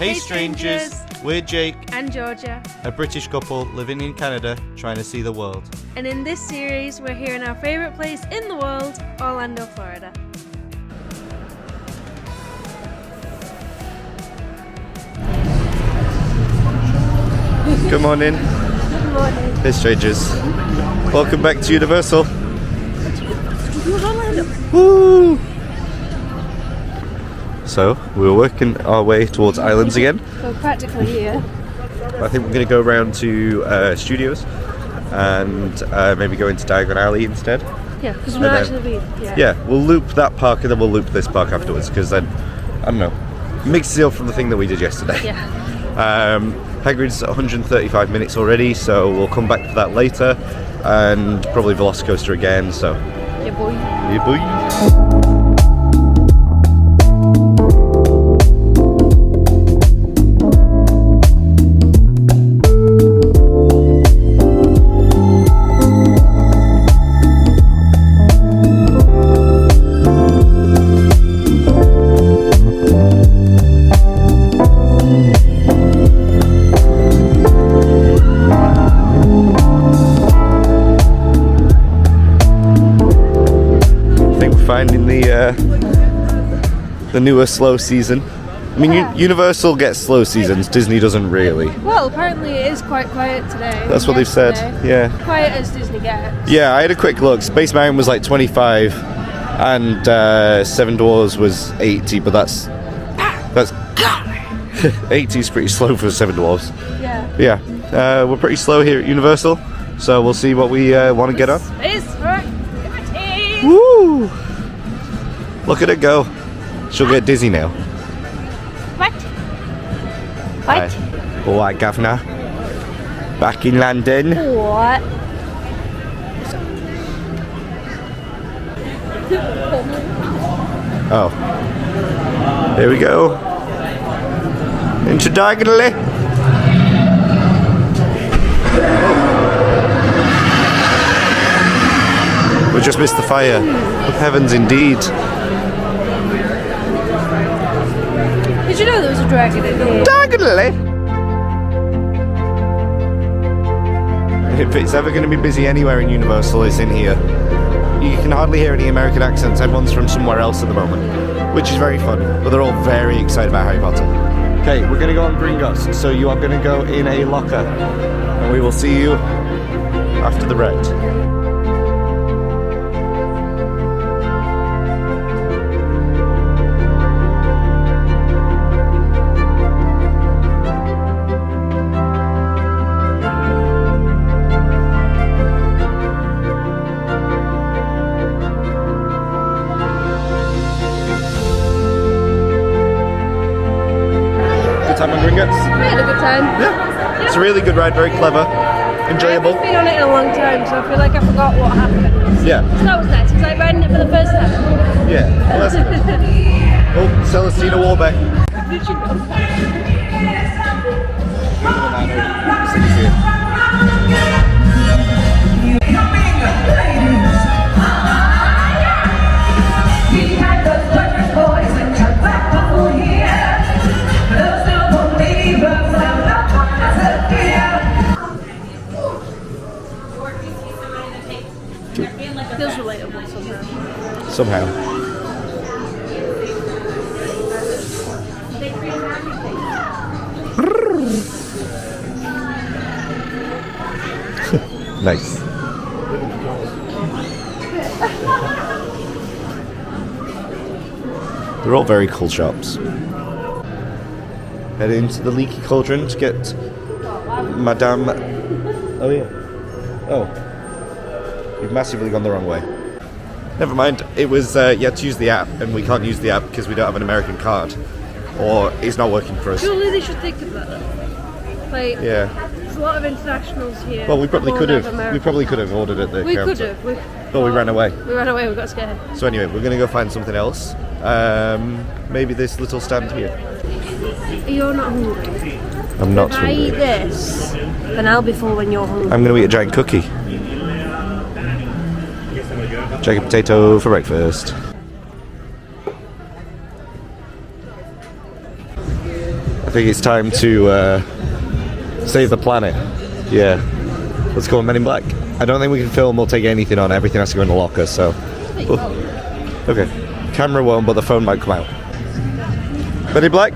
Hey strangers, we're Jake and Georgia, a British couple living in Canada trying to see the world. And in this series we're here in our favourite place in the world, Orlando, Florida. Good morning. Good morning. Hey strangers, welcome back to Universal. Woo! So, we're working our way towards islands again. We're practically here. I think we're going to go around to Studios and maybe go into Diagon Alley instead. Yeah, because we're not actually been. Yeah, we'll loop that park and then we'll loop this park afterwards because then, I don't know, mix it up from the thing that we did yesterday. Yeah. Hagrid's 135 minutes already, so we'll come back to that later and probably Velocicoaster again, so. Yeah, boy. Yeah, boy. Finding the newer slow season. I mean, Universal gets slow seasons, Disney doesn't really. Well, apparently it is quite quiet today. That's what they've said, yeah. Quiet as Disney gets. Yeah, I had a quick look. Space Mountain was like 25 and Seven Dwarfs was 80, but that's 80 is pretty slow for Seven Dwarfs. Yeah. Yeah, we're pretty slow here at Universal, so we'll see what we want to get on. Space for activities! Woo! Look at her go. She'll get dizzy now. What? What? Alright, Governor. Back in London. What? Oh. Here we go. Into Diagon Alley. We just missed the fire. Of heavens indeed. Did you know there was a dragon in here? Diagon Alley. If it's ever going to be busy anywhere in Universal, it's in here. You can hardly hear any American accents. Everyone's from somewhere else at the moment, which is very fun. But they're all very excited about Harry Potter. Okay, we're going to go on Gringotts, so you are going to go in a locker, and we will see you after the ride. Time on Gringotts? I had a good time. Yeah. It's a really good ride, very clever, enjoyable. I haven't been on it in a long time, so I feel like I forgot what happened. Yeah. So that was nice. It was like riding it for the first time. Yeah, well, that's good. Oh, Celestina Warbeck. Did you know? Feels relatable somehow. Nice. They're all very cool shops. Head into the Leaky Cauldron to get Madame... Oh yeah. Oh. We've massively gone the wrong way. Never mind, it was, you had to use the app, and we can't use the app because we don't have an American card. Or it's not working for us. Surely they should think of that. Like, yeah. There's a lot of internationals here. Well, we probably could have. We probably could have ordered at the counter. We could have. But we ran away. We ran away, we got scared. So anyway, we're going to go find something else. Maybe this little stand here. You're not hungry. I'm not If I eat hungry. this, then I'll be full when you're hungry. I'm going to eat a giant cookie. Jagged potato for breakfast. I think it's time to save the planet. Yeah. Let's go on Men in Black. I don't think we can film or take anything on. Everything has to go in the locker, so... Okay. Camera won't, but the phone might come out. Men in Black?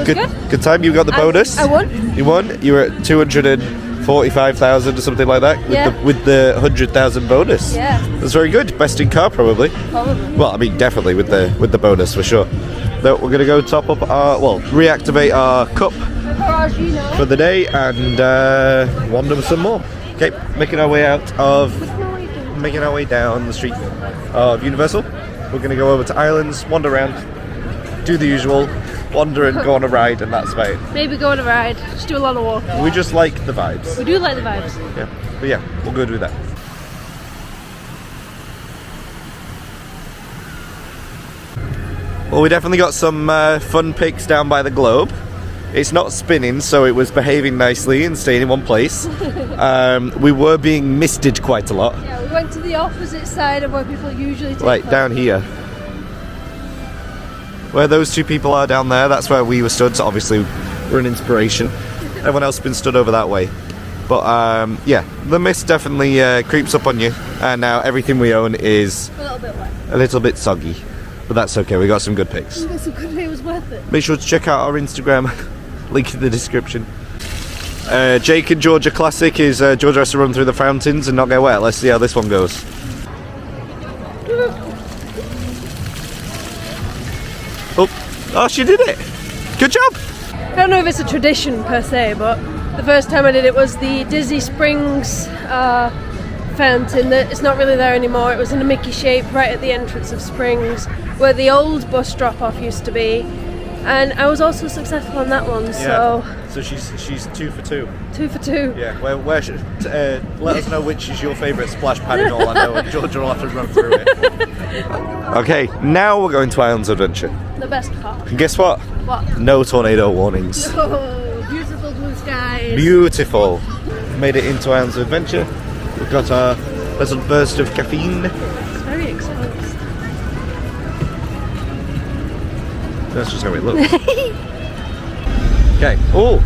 Good time. You got the bonus. I won. You won? You were at 245,000 or something like that with the 100,000 bonus. Yeah. That's very good. Best in car, probably. Probably. Well, I mean, definitely with the bonus for sure. So we're gonna go top up our reactivate our cup for the day and wander some more. Okay, making our way down the street of Universal. We're gonna go over to Islands, wander around, do the usual, wander and go on a ride, and that's about it. Maybe go on a ride. Just do a lot of walking. We just like the vibes. We do like the vibes. Yeah, but yeah, we'll go do that. Well, we definitely got some fun pics down by the globe. It's not spinning, so it was behaving nicely and staying in one place. We were being misted quite a lot. Yeah, we went to the opposite side of where people usually take Like down here. Where those two people are down there, that's where we were stood, so obviously we're an inspiration. Everyone else has been stood over that way. But yeah, the mist definitely creeps up on you, and now everything we own is a little bit wet. a little bit soggy. But that's okay, we got some good pics. It was worth it. Make sure to check out our Instagram, link in the description. Jake and Georgia Classic is Georgia has to run through the fountains and not get wet. Let's see how this one goes. Oh, she did it! Good job! I don't know if it's a tradition per se, but the first time I did it was the Disney Springs fountain. That it's not really there anymore. It was in a Mickey shape right at the entrance of Springs, where the old bus drop-off used to be. And I was also successful on that one, so... So she's 2 for 2. 2 for 2. Yeah, where should... let us know which is your favourite splash pad in Orlando, and Georgia will have to run through it. Okay, now we're going to Islands Adventure. The best part. And guess what? What? No tornado warnings. Oh, beautiful blue skies. Beautiful. Made it into Islands Adventure. We've got our little burst of caffeine. It's very exposed. That's just how it looks. Okay. Oh!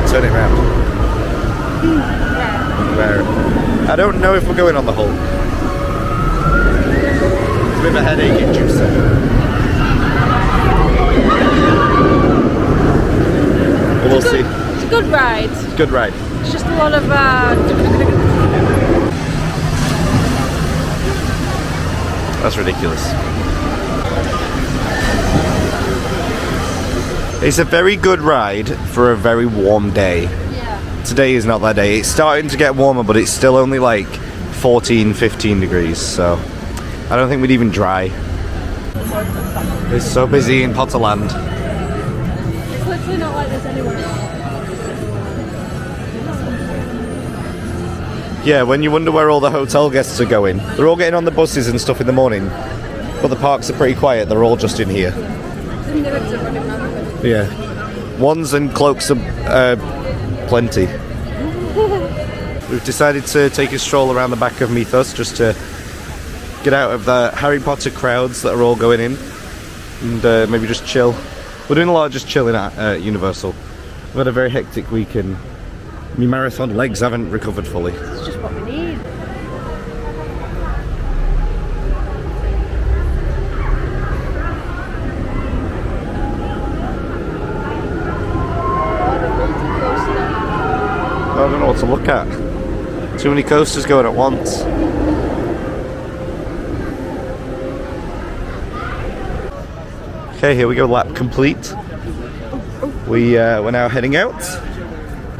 Turn it around. Where? I don't know if we're going on the Hulk. It's a bit of a headache inducer. We'll see. It's a good ride. Good ride. It's just a lot of That's ridiculous. It's a very good ride for a very warm day. yeah. Today is not that day. It's starting to get warmer, but it's still only like 14, 15 degrees, so I don't think we'd even dry. It's so busy in Potterland. It's literally not like this anywhere else. Yeah, when you wonder where all the hotel guests are going, they're all getting on the buses and stuff in the morning, but the parks are pretty quiet. They're all just in here. Yeah, wands and cloaks are plenty. We've decided to take a stroll around the back of Mythos just to get out of the Harry Potter crowds that are all going in, and maybe just chill. We're doing a lot of just chilling at Universal. We've had a very hectic week and my marathon legs haven't recovered fully. It's just what we need. I don't know what to look at. Too many coasters going at once. Okay, here we go, lap complete. We're now heading out.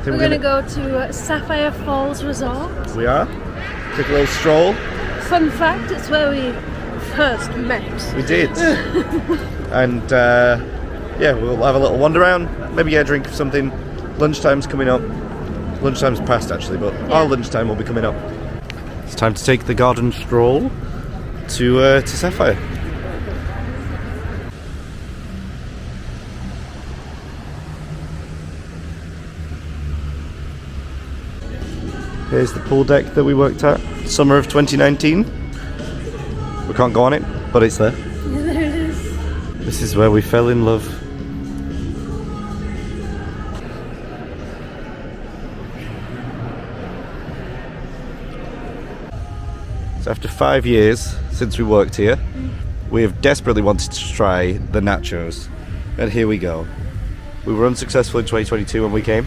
We're going to go to Sapphire Falls Resort. We are. Take a little stroll. Fun fact, it's where we first met. We did. And yeah, we'll have a little wander around, maybe get a drink of something. Lunchtime's coming up. Lunchtime's past actually, but our lunchtime will be coming up. It's time to take the garden stroll to Sapphire. Here's the pool deck that we worked at, summer of 2019. We can't go on it, but it's there. Yeah, there it is. This is where we fell in love. So after 5 years since we worked here, we have desperately wanted to try the nachos. And here we go. We were unsuccessful in 2022 when we came.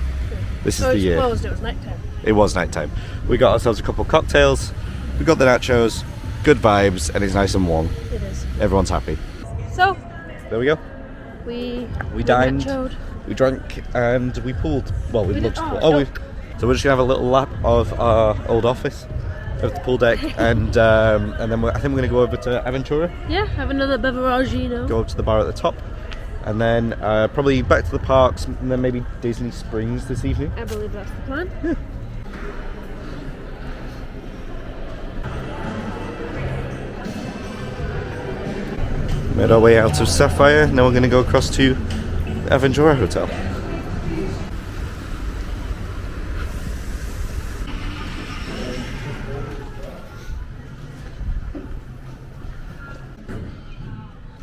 This is the year. Closed, it was nighttime. It was nighttime. We got ourselves a couple of cocktails, we got the nachos, good vibes, and it's nice and warm. It is. Everyone's happy. So, There we go. we dined, nachoed. we drank, and we pooled. Well, we looked. oh, So we're just gonna have a little lap of our old office, of the pool deck, and then I think we're gonna go over to Aventura, Yeah, have another beveragino. go up to the bar at the top, and then probably back to the parks, and then maybe Disney Springs this evening. I believe that's the plan. Yeah. Made our way out of Sapphire, now we're going to go across to Aventura Hotel.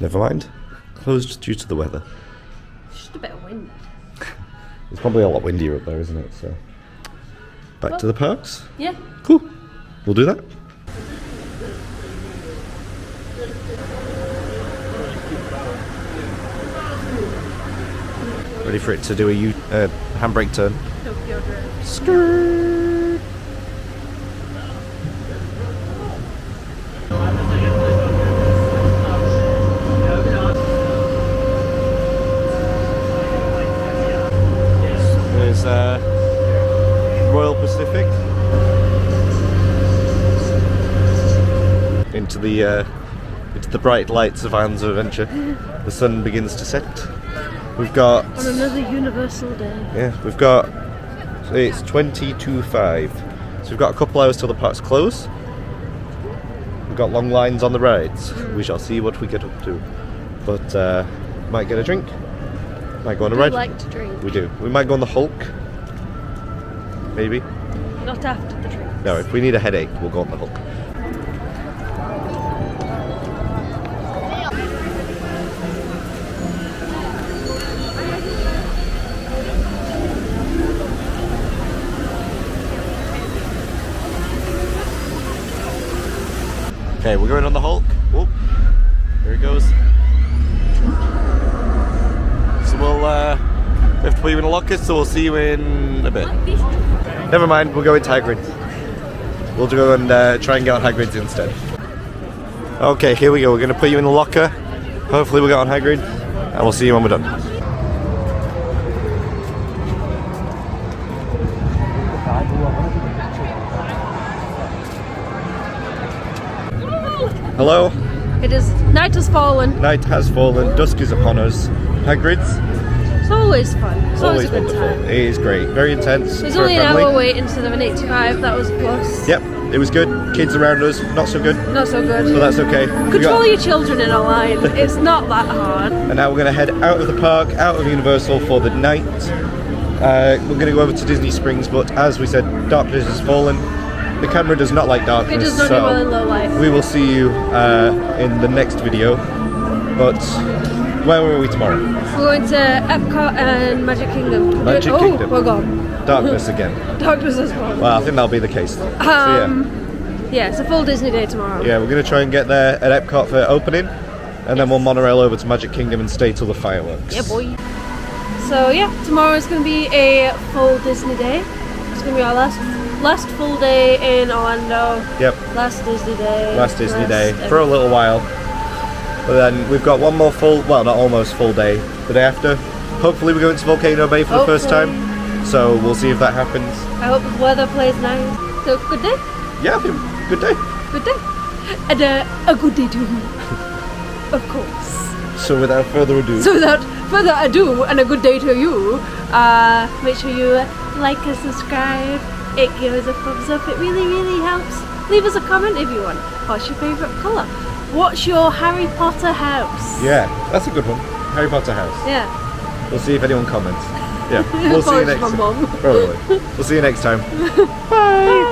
Never mind, closed due to the weather. It's just a bit of wind. It's probably a lot windier up there, isn't it? So, back to the parks. Yeah. Cool, we'll do that. Ready for it to do a handbrake turn. Tokyo Drift. Skirt. There's Royal Pacific into the bright lights of Wanderful Adventure. The sun begins to set. We've got On another Universal day. Yeah, we've got, it's 20 to 5. So we've got a couple hours till the parks close. We've got long lines on the rides. We shall see what we get up to. But might get a drink. Might go on a ride. We like to drink. We do. We might go on the Hulk. Maybe. Not after the drink. No, if we need a headache, we'll go on the Hulk. Okay, we're going on the Hulk. Whoop. There it goes. So we'll we have to put you in a locker, so we'll see you in a bit. Never mind, we'll go into Hagrid's. We'll go and try and get on Hagrid's instead. Okay, here we go. We're going to put you in the locker. Hopefully we'll get on Hagrid, and we'll see you when we're done. Hello? It is. Night has fallen. Night has fallen, dusk is upon us. Hagrid's? It's always fun. It's always a good wonderful. time. It is great, very intense. There's for only a an family. hour wait instead of an 8 to 5. That was a plus. Yep, it was good. Kids around us, not so good. Not so good. So that's okay. Control your children in a line. It's not that hard. And now we're going to head out of the park, out of Universal for the night. We're going to go over to Disney Springs, but as we said, darkness has fallen. The camera does not like darkness, It does not do so well in low light. we will see you in the next video. But where were we tomorrow? We're going to Epcot and Magic Kingdom. Magic Kingdom. We're gone. Darkness again. Darkness as well. Well, I think that'll be the case. So Yeah, it's a full Disney day tomorrow. yeah, we're going to try and get there at Epcot for opening, and then we'll monorail over to Magic Kingdom and stay till the fireworks. Yeah, boy. So yeah, tomorrow's going to be a full Disney day. It's going to be our last full day in Orlando. Yep. Last Disney day. Last Disney day for a little while. But then we've got one more full, well, not almost full day, the day after. Hopefully we're going to Volcano Bay for the first time. So we'll see if that happens. I hope the weather plays nice. So good day. Yeah, I think good day. Good day. And a good day to you. Of course. So without further ado. So without further ado, and a good day to you, make sure you like and subscribe. It gives us a thumbs up. It really, really helps. Leave us a comment if you want. What's your favourite colour? What's your Harry Potter house? Yeah, that's a good one. Harry Potter house. Yeah. We'll see if anyone comments. Yeah, we'll see you Apologies, next my time. mum. Probably. We'll see you next time. Bye.